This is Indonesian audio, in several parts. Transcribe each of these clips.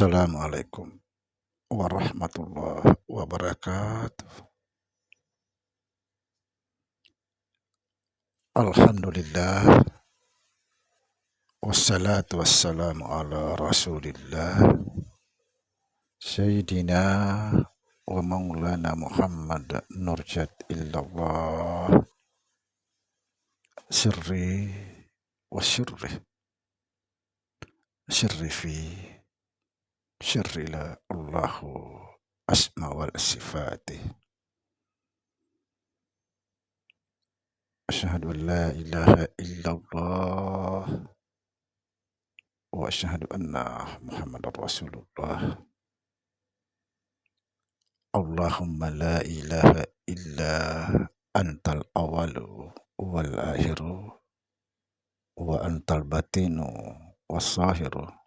Assalamualaikum warahmatullahi wabarakatuh. Alhamdulillah, wassalatu wassalamu ala rasulillah, Sayyidina wa maulana Muhammad nurjat illallah, sirri wa syirri, syirri fi syirri la Allahu asma wal sifatih. Asyhadu an la ilaha illallah wa asyhadu anna Muhammadar Rasulullah. Allahumma la ilaha illa antal awalu wal akhiru wa antal batinu was-sahiru.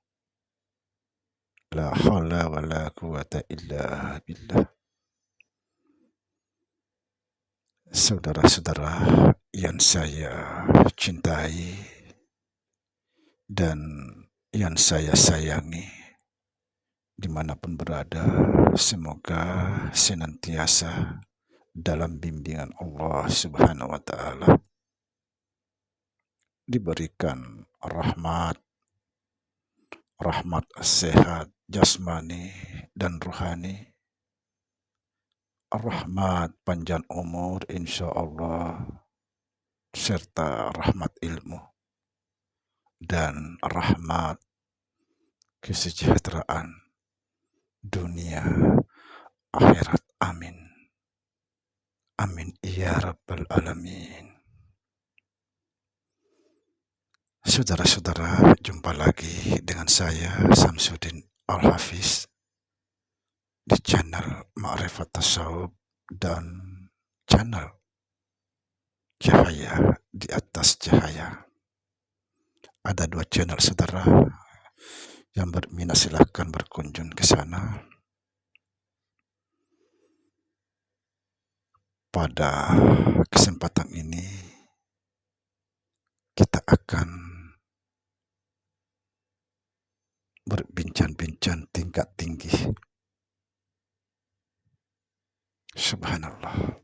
La haula wa la quwata illa billah. Saudara-saudara yang saya cintai dan yang saya sayangi, dimanapun berada, semoga senantiasa dalam bimbingan Allah Subhanahu wa Ta'ala, diberikan rahmat sehat jasmani dan rohani, rahmat panjang umur insya Allah, serta rahmat ilmu dan rahmat kesejahteraan dunia akhirat. Amin. Amin ya rabbal alamin. Saudara-saudara, jumpa lagi dengan saya Samsudin Al-Hafiz di channel Ma'rifat Tasawuf dan channel Cahaya di atas Cahaya. Ada dua channel, saudara. Yang berminat silahkan berkunjung ke sana. Pada kesempatan ini kita akan berbincang-bincang tingkat tinggi. Subhanallah.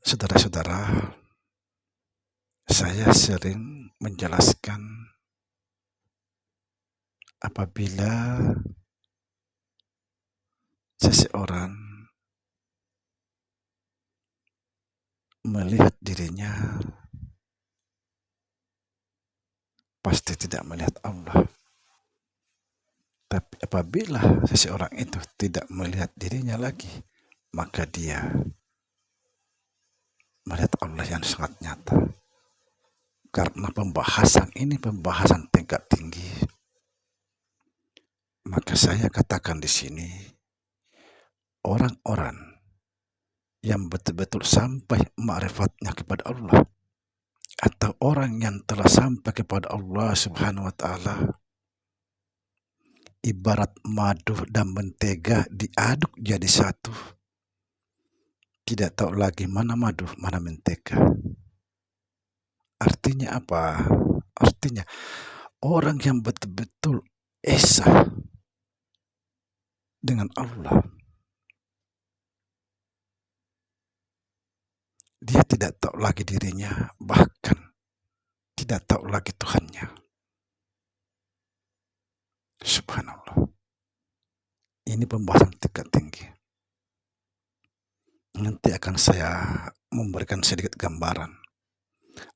Saudara-saudara, saya sering menjelaskan apabila seseorang melihat dirinya, pasti tidak melihat Allah. Tapi apabila seseorang itu tidak melihat dirinya lagi, maka dia melihat Allah yang sangat nyata. Karena pembahasan ini pembahasan tingkat tinggi, maka saya katakan di sini, orang-orang yang betul-betul sampai ma'rifatnya kepada Allah, atau orang yang telah sampai kepada Allah Subhanahu wa Ta'ala, ibarat madu dan mentega diaduk jadi satu. Tidak tahu lagi mana madu, mana mentega. Artinya apa? Artinya orang yang betul-betul esa dengan Allah, dia tidak tahu lagi dirinya, bahkan tidak tahu lagi Tuhannya. Subhanallah. Ini pembahasan tingkat tinggi. Nanti akan saya memberikan sedikit gambaran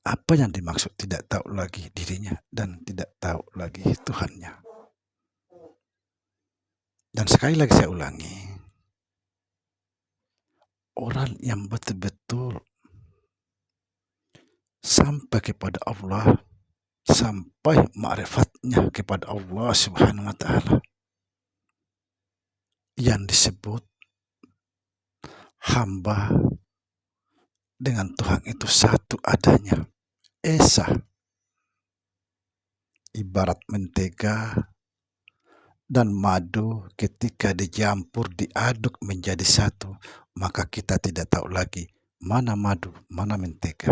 apa yang dimaksud tidak tahu lagi dirinya dan tidak tahu lagi Tuhannya. Dan sekali lagi saya ulangi, orang yang betul-betul sampai kepada Allah, sampai ma'rifatnya kepada Allah Subhanahu wa Ta'ala, yang disebut hamba dengan Tuhan itu satu adanya, esa, ibarat mentega dan madu ketika dicampur diaduk menjadi satu, maka kita tidak tahu lagi mana madu, mana mentega.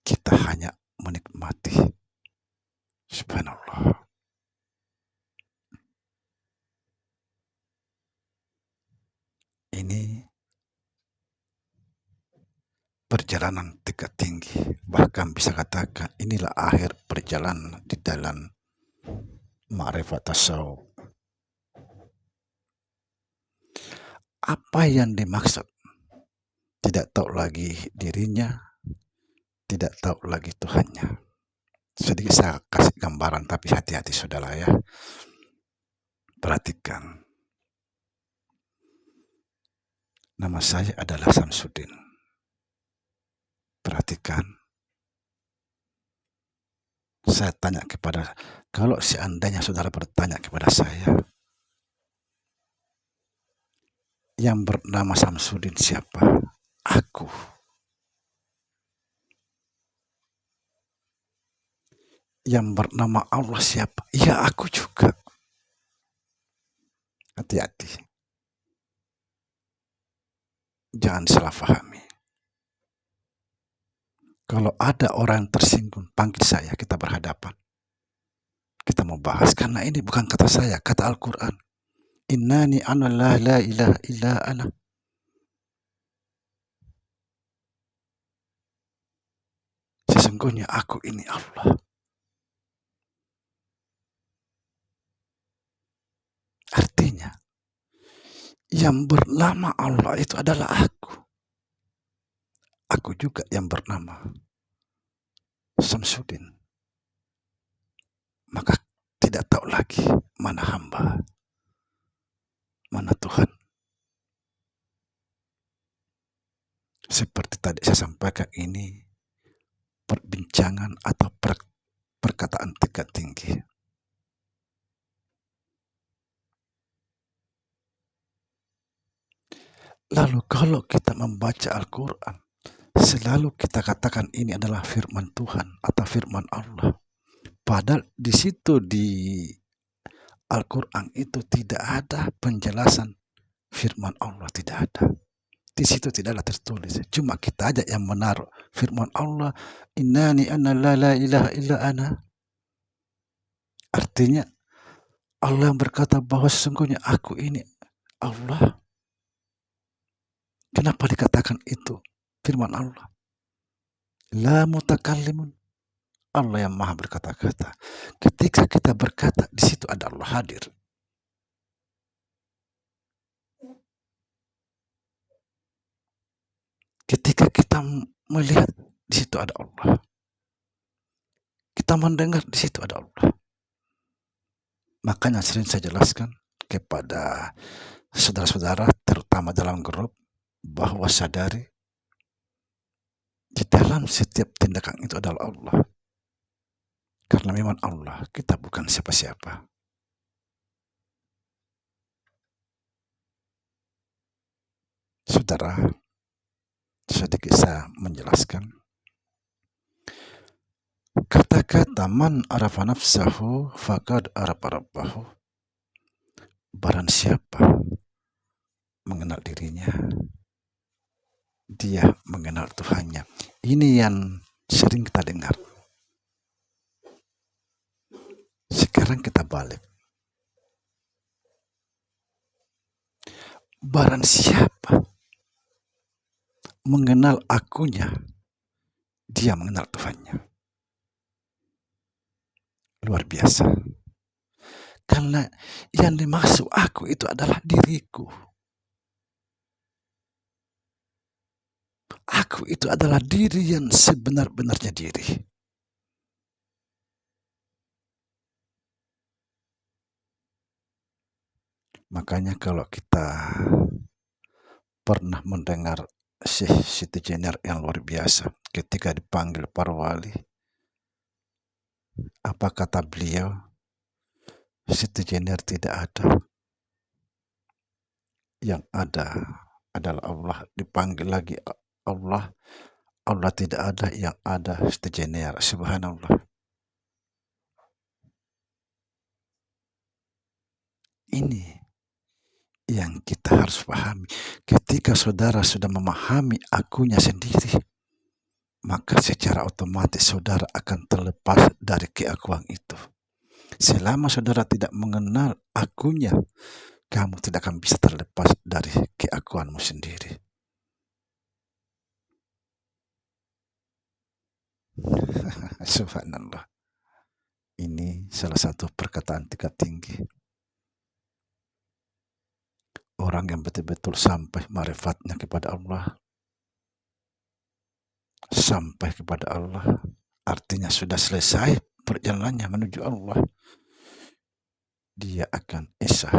Kita hanya menikmati. perjalanan tingkat tinggi. Bahkan bisa katakan inilah akhir perjalanan di dalam ma'rifat tasawuf. Apa yang dimaksud? Tidak tahu lagi dirinya, tidak tahu lagi Tuhannya. Sedikit saya kasih gambaran, tapi hati-hati saudara ya. Perhatikan. Nama saya adalah Samsudin. Perhatikan. Saya tanya kalau seandainya saudara bertanya kepada saya, yang bernama Samsudin siapa? Aku. Yang bernama Allah siapa? Ya, aku juga. Hati-hati. Jangan salah pahami. Kalau ada orang yang tersinggung, panggil saya, kita berhadapan. Kita mau bahas, karena ini bukan kata saya, kata Al-Quran. Innani anallah la ilaha illa ana. Sesungguhnya aku ini Allah. Artinya, yang bernama Allah itu adalah aku. Aku juga yang bernama Samsudin. Maka tidak tahu lagi mana hamba, mana Tuhan. Seperti tadi saya sampaikan, ini perbincangan atau perkataan tingkat tinggi. Lalu kalau kita membaca Al-Quran, selalu kita katakan ini adalah firman Tuhan atau firman Allah. Padahal di situ di Al-Quran itu tidak ada penjelasan firman Allah, tidak ada. Di situ tidaklah tertulis. Cuma kita aja yang menaruh firman Allah, innani anna la ilaha illa ana. Artinya Allah yang berkata bahwa sesungguhnya aku ini Allah. Kenapa dikatakan itu firman Allah? La mutakallimun. Allah yang maha berkata-kata. Ketika kita berkata, di situ ada Allah hadir. Ketika kita melihat, di situ ada Allah. Kita mendengar, di situ ada Allah. Makanya sering saya jelaskan kepada saudara-saudara, terutama dalam grup, bahwa sadari di dalam setiap tindakan itu adalah Allah. Karena memang Allah, kita bukan siapa-siapa. Saudara, sedikit saya menjelaskan. Kata-kata man arafa nafsahu faqad arafa rabbahu. Barang siapa mengenal dirinya, dia mengenal Tuhannya. Ini yang sering kita dengar. Sekarang kita balik. Barang siapa mengenal akunya, dia mengenal Tuhannya. Luar biasa. Karena yang dimaksud aku itu adalah diriku. Aku itu adalah diri yang sebenar-benarnya diri. Makanya kalau kita pernah mendengar Syekh Siti Jenar yang luar biasa ketika dipanggil para wali, apa kata beliau? Siti Jenar tidak ada. Yang ada adalah Allah. Dipanggil lagi Allah. Allah tidak ada, yang ada Siti Jenar. Subhanallah. Ini yang kita harus pahami. Ketika saudara sudah memahami akunya sendiri, maka secara otomatis saudara akan terlepas dari keakuan itu. Selama saudara tidak mengenal akunya, kamu tidak akan bisa terlepas dari keakuanmu sendiri. Subhanallah. Ini salah satu perkataan tingkat tinggi. Orang yang betul-betul sampai marifatnya kepada Allah, sampai kepada Allah, artinya sudah selesai perjalanannya menuju Allah. Dia akan esa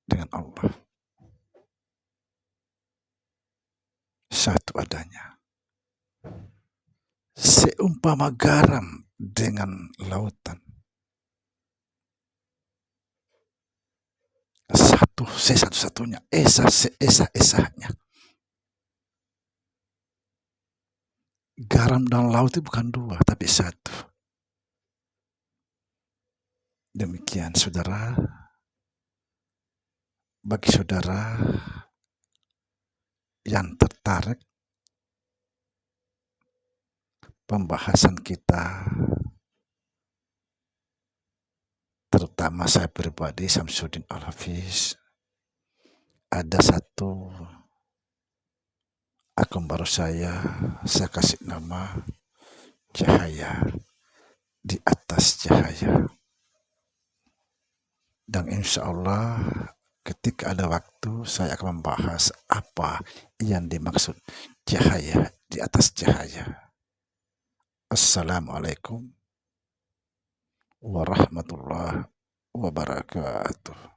dengan Allah. Satu adanya. Seumpama garam dengan lautan. Satu satu-satunya, esa seesa-esanya. Garam dan laut itu bukan dua, tapi satu. Demikian saudara, bagi saudara yang tertarik pembahasan kita, terutama saya pribadi Samsudin Al-Hafiz, ada satu akun baru saya kasih nama Cahaya di atas Cahaya. Dan insya Allah ketika ada waktu saya akan membahas apa yang dimaksud cahaya di atas cahaya. Assalamualaikum warahmatullahi wabarakatuh.